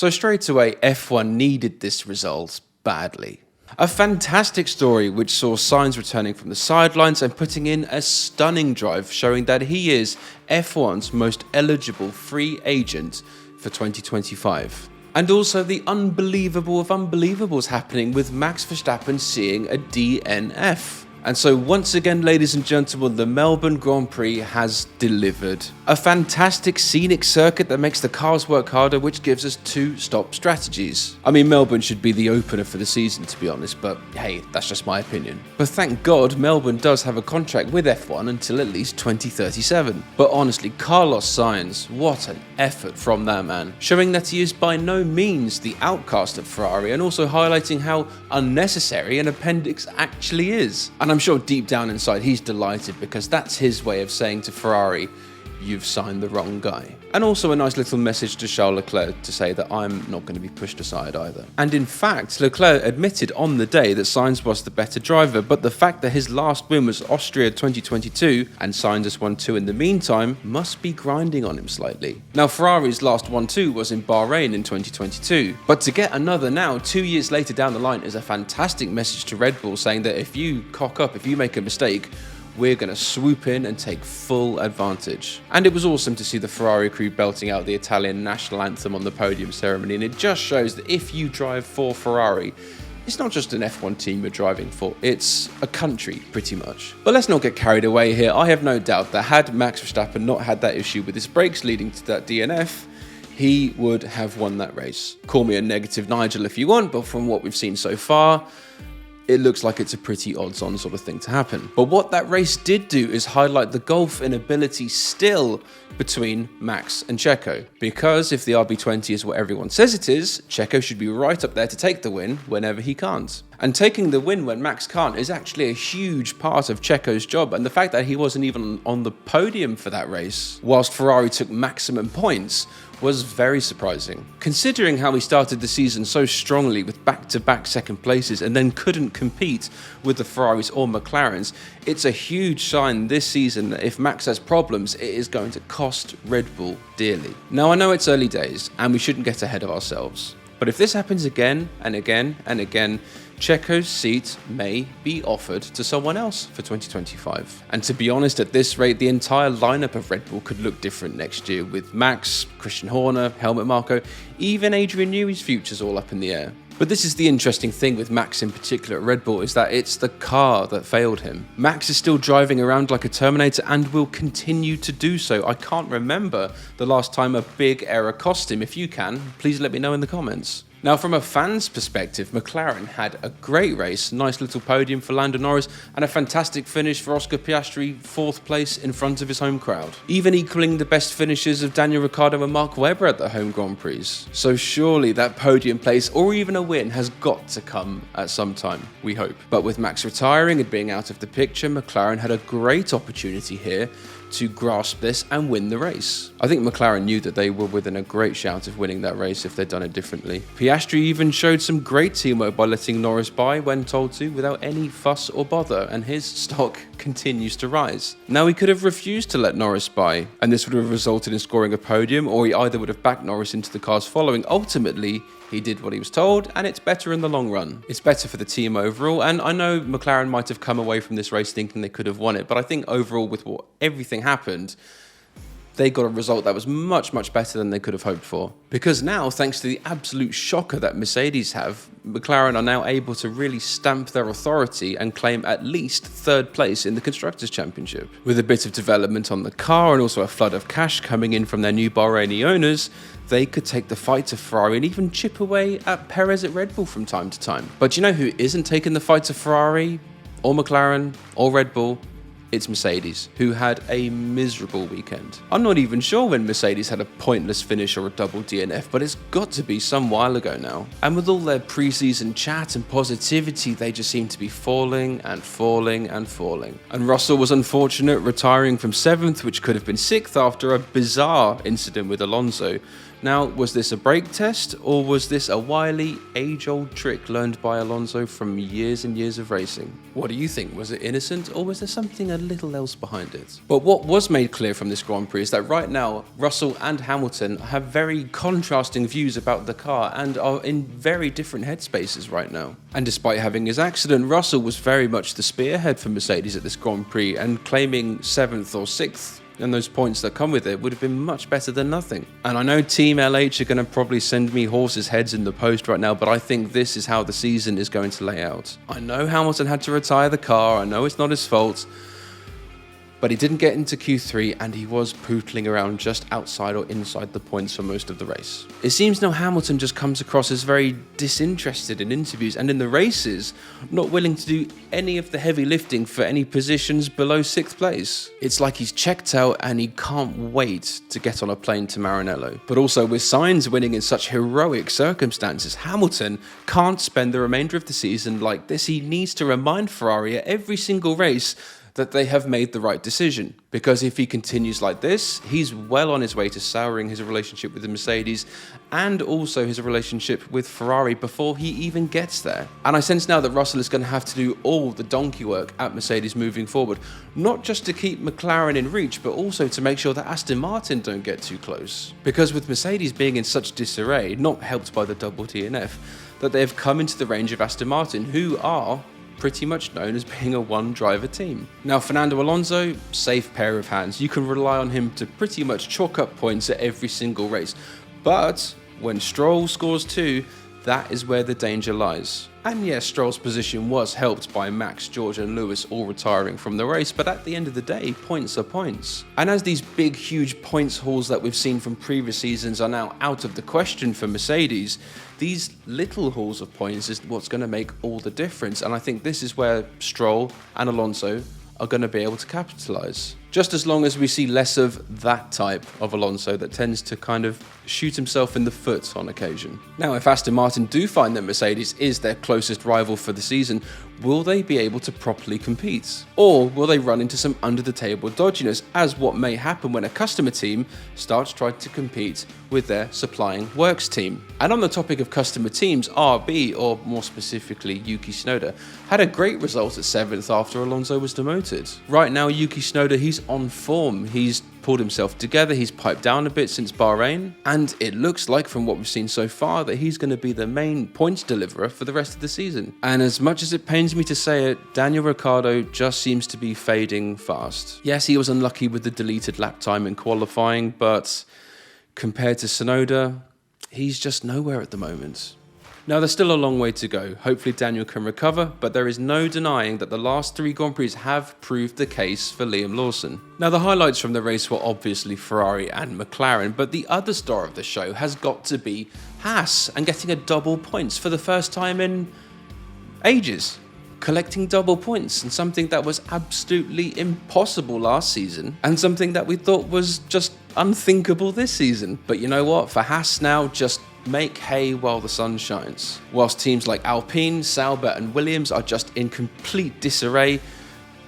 So straight away, F1 needed this result badly. A fantastic story which saw Sainz returning from the sidelines and putting in a stunning drive, showing that he is F1's most eligible free agent for 2025. And also the unbelievable of unbelievables happening with Max Verstappen seeing a DNF. And so once again, ladies and gentlemen, the Melbourne Grand Prix has delivered. A fantastic scenic circuit that makes the cars work harder, which gives us 2-stop strategies. I mean, Melbourne should be the opener for the season, to be honest, but hey, that's just my opinion. But thank God, Melbourne does have a contract with F1 until at least 2037. But honestly, Carlos Sainz, what an effort from that man. Showing that he is by no means the outcast at Ferrari, and also highlighting how unnecessary an appendix actually is. And I'm sure deep down inside he's delighted, because that's his way of saying to Ferrari, you've signed the wrong guy. And also a nice little message to Charles Leclerc to say that I'm not going to be pushed aside either. And in fact, Leclerc admitted on the day that Sainz was the better driver, but the fact that his last win was Austria 2022 and Sainz has won 2 in the meantime must be grinding on him slightly. Now, Ferrari's last 1-2 was in Bahrain in 2022, but to get another now 2 years later down the line is a fantastic message to Red Bull, saying that if you cock up, if you make a mistake, we're going to swoop in and take full advantage. And it was awesome to see the Ferrari crew belting out the Italian national anthem on the podium ceremony, and it just shows that if you drive for Ferrari, it's not just an F1 team you're driving for, it's a country, pretty much. But let's not get carried away here. I have no doubt that had Max Verstappen not had that issue with his brakes leading to that DNF, he would have won that race. Call me a negative Nigel if you want, but from what we've seen so far, it looks like it's a pretty odds-on sort of thing to happen. But what that race did do is highlight the gulf in ability still between Max and Checo. Because if the RB20 is what everyone says it is, Checo should be right up there to take the win whenever he can't. And taking the win when Max can't is actually a huge part of Checo's job, and the fact that he wasn't even on the podium for that race, whilst Ferrari took maximum points, was very surprising. Considering how he started the season so strongly with back-to-back second places and then couldn't compete with the Ferraris or McLarens, it's a huge sign this season that if Max has problems, it is going to cost Red Bull dearly. Now, I know it's early days and we shouldn't get ahead of ourselves, but if this happens again and again and again, Checo's seat may be offered to someone else for 2025. And to be honest, at this rate, the entire lineup of Red Bull could look different next year, with Max, Christian Horner, Helmut Marko, even Adrian Newey's future's all up in the air. But this is the interesting thing with Max in particular at Red Bull, is that it's the car that failed him. Max is still driving around like a Terminator and will continue to do so. I can't remember the last time a big error cost him. If you can, please let me know in the comments. Now, from a fan's perspective, McLaren had a great race, nice little podium for Lando Norris, and a fantastic finish for Oscar Piastri, 4th place in front of his home crowd, even equaling the best finishes of Daniel Ricciardo and Mark Webber at the home Grand Prix. So surely that podium place, or even a win, has got to come at some time, we hope. But with Max retiring and being out of the picture, McLaren had a great opportunity here to grasp this and win the race. I think McLaren knew that they were within a great shout of winning that race if they'd done it differently. Piastri even showed some great teamwork by letting Norris by when told to without any fuss or bother, and his stock continues to rise. Now, he could have refused to let Norris by, and this would have resulted in scoring a podium, or he either would have backed Norris into the cars following. Ultimately, he did what he was told, and it's better in the long run. It's better for the team overall, and I know McLaren might have come away from this race thinking they could have won it, but I think overall with what everything happened, they got a result that was much, much better than they could have hoped for. Because now, thanks to the absolute shocker that Mercedes have, McLaren are now able to really stamp their authority and claim at least 3rd place in the Constructors' Championship. With a bit of development on the car and also a flood of cash coming in from their new Bahraini owners, they could take the fight to Ferrari and even chip away at Perez at Red Bull from time to time. But you know who isn't taking the fight to Ferrari, or McLaren, or Red Bull? It's Mercedes, who had a miserable weekend. I'm not even sure when Mercedes had a pointless finish or a double DNF, but it's got to be some while ago now. And with all their pre-season chat and positivity, they just seem to be falling and falling and falling. And Russell was unfortunate, retiring from 7th, which could have been 6th after a bizarre incident with Alonso. Now, was this a brake test, or was this a wily, age-old trick learned by Alonso from years and years of racing? What do you think? Was it innocent, or was there something a little else behind it? But what was made clear from this Grand Prix is that right now, Russell and Hamilton have very contrasting views about the car and are in very different headspaces right now. And despite having his accident, Russell was very much the spearhead for Mercedes at this Grand Prix, and claiming 7th or 6th and those points that come with it would have been much better than nothing. And I know Team LH are going to probably send me horses' heads in the post right now, but I think this is how the season is going to lay out. I know Hamilton had to retire the car, I know it's not his fault, but he didn't get into Q3 and he was pootling around just outside or inside the points for most of the race. It seems now Hamilton just comes across as very disinterested in interviews and in the races, not willing to do any of the heavy lifting for any positions below 6th place. It's like he's checked out and he can't wait to get on a plane to Maranello. But also with Sainz winning in such heroic circumstances, Hamilton can't spend the remainder of the season like this. He needs to remind Ferrari at every single race that they have made the right decision. Because if he continues like this, he's well on his way to souring his relationship with the Mercedes and also his relationship with Ferrari before he even gets there. And I sense now that Russell is going to have to do all the donkey work at Mercedes moving forward, not just to keep McLaren in reach, but also to make sure that Aston Martin don't get too close. Because with Mercedes being in such disarray, not helped by the double DNF, that they have come into the range of Aston Martin, who are pretty much known as being a one-driver team. Now, Fernando Alonso, safe pair of hands. You can rely on him to pretty much chalk up points at every single race. But when Stroll scores 2, that is where the danger lies. And yes, Stroll's position was helped by Max, George and Lewis all retiring from the race, but at the end of the day, points are points. And as these big, huge points hauls that we've seen from previous seasons are now out of the question for Mercedes, these little hauls of points is what's going to make all the difference. And I think this is where Stroll and Alonso are going to be able to capitalise. Just as long as we see less of that type of Alonso that tends to kind of shoot himself in the foot on occasion. Now, if Aston Martin do find that Mercedes is their closest rival for the season, will they be able to properly compete? Or will they run into some under-the-table dodginess, as what may happen when a customer team starts trying to compete with their supplying works team? And on the topic of customer teams, RB, or more specifically Yuki Tsunoda, had a great result at 7th after Alonso was demoted. Right now, Yuki Tsunoda, he's on form. He's pulled himself together, he's piped down a bit since Bahrain, and it looks like from what we've seen so far that he's going to be the main points deliverer for the rest of the season. And as much as it pains me to say it, Daniel Ricciardo just seems to be fading fast. Yes, he was unlucky with the deleted lap time in qualifying, but compared to Tsunoda, he's just nowhere at the moment. Now, there's still a long way to go. Hopefully Daniel can recover, but there is no denying that the last 3 Grand Prix have proved the case for Liam Lawson. Now, the highlights from the race were obviously Ferrari and McLaren, but the other star of the show has got to be Haas, and getting a double points for the first time in ages. Collecting double points, and something that was absolutely impossible last season, and something that we thought was just unthinkable this season. But you know what? For Haas now, just make hay while the sun shines. Whilst teams like Alpine, Sauber and Williams are just in complete disarray,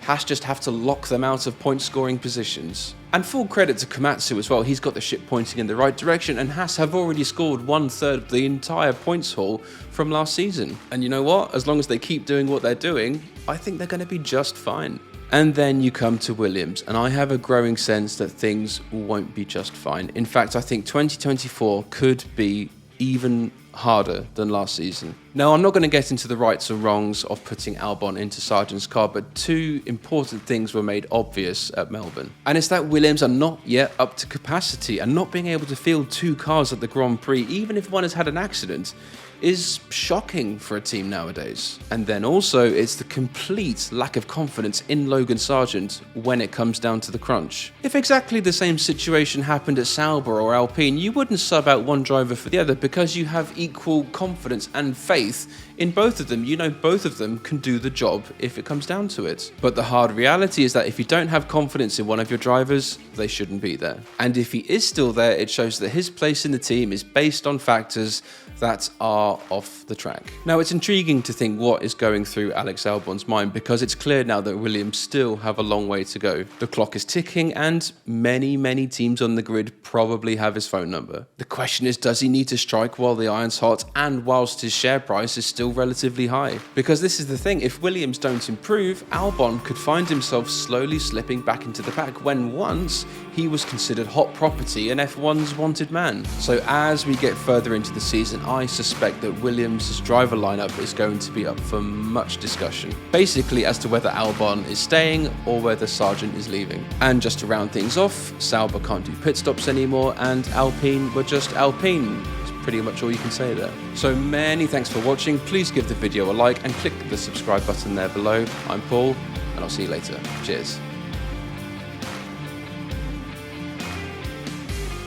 Haas just have to lock them out of point scoring positions. And full credit to Komatsu as well, he's got the ship pointing in the right direction, and Haas have already scored 1/3 of the entire points haul from last season. And you know what? As long as they keep doing what they're doing, I think they're going to be just fine. And then you come to Williams, and I have a growing sense that things won't be just fine. In fact, I think 2024 could be even harder than last season. Now, I'm not going to get into the rights or wrongs of putting Albon into Sargent's car, but 2 important things were made obvious at Melbourne. And it's that Williams are not yet up to capacity, and not being able to field 2 cars at the Grand Prix, even if one has had an accident, is shocking for a team nowadays. And then also, it's the complete lack of confidence in Logan Sargent when it comes down to the crunch. If exactly the same situation happened at Sauber or Alpine, you wouldn't sub out one driver for the other, because you have equal confidence and faith in both of them. You know both of them can do the job if it comes down to it. But the hard reality is that if you don't have confidence in one of your drivers, they shouldn't be there. And if he is still there, it shows that his place in the team is based on factors that are off the track. Now, it's intriguing to think what is going through Alex Albon's mind, because it's clear now that Williams still have a long way to go. The clock is ticking and many teams on the grid probably have his phone number. The question is, does he need to strike while the iron's hot and whilst his share price is still relatively high? Because this is the thing, if Williams don't improve, Albon could find himself slowly slipping back into the pack when once he was considered hot property and F1's wanted man. So as we get further into the season, I suspect that Williams' driver lineup is going to be up for much discussion, basically as to whether Albon is staying or whether Sargent is leaving. And just to round things off, Sauber can't do pit stops anymore and Alpine were just Alpine. It's pretty much all you can say there. So many thanks for watching. Please give the video a like and click the subscribe button there below. I'm Paul and I'll see you later. Cheers.